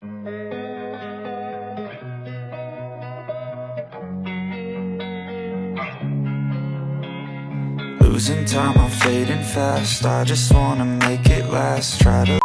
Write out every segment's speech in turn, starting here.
Losing time, I'm fading fast. I just wanna make it last. Try to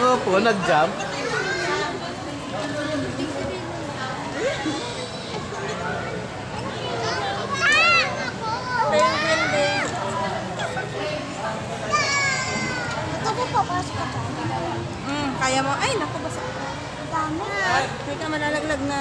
Opo, nag-jump. Kaya mo? Ay, naku, basa. Dami. Hindi ka malalaglag na.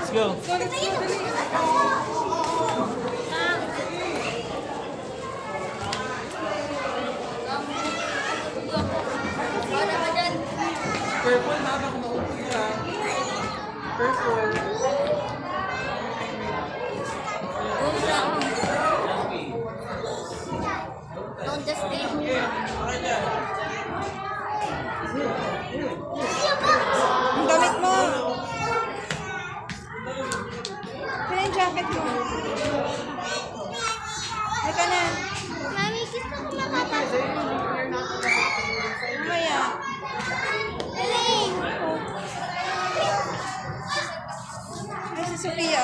Let's go. Purple na baka maupo ka. Purple. Don't just stay. Ang damit mo. Pila yung jacket mo. Halika na. Mami, gusto ko makapasok. Mamaya. Galing. Ay, si Sophia.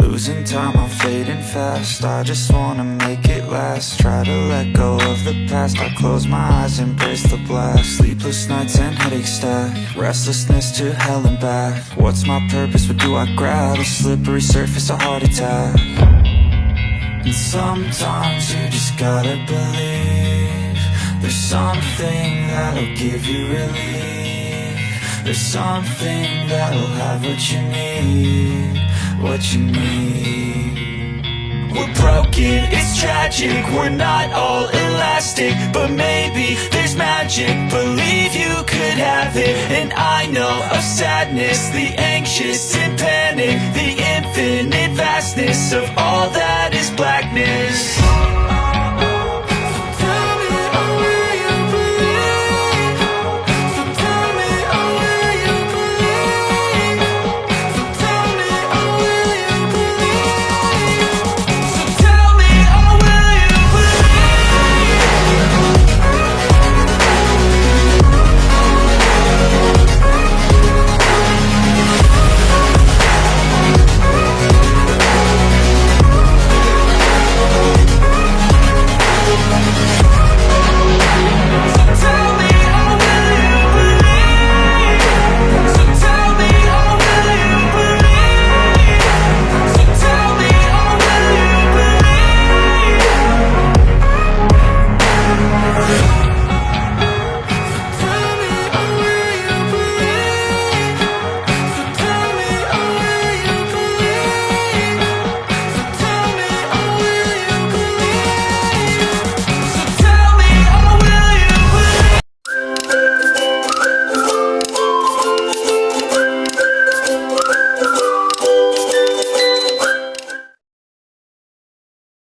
Losing time, I'm fading fast. I just wanna make it last. Try to let go of the past. I close my eyes, embrace the blast. Sleepless nights and headaches stack. Restlessness to hell and back. What's my purpose? What do I grab? A slippery surface, a heart attack. And sometimes you just gotta believe there's something that'll give you relief. There's something that'll have what you need, what you need. We're broken, it's tragic, we're not all elastic, but maybe there's magic. Believe you could have it. And I know of sadness, the anxious and panic, the infinite vastness of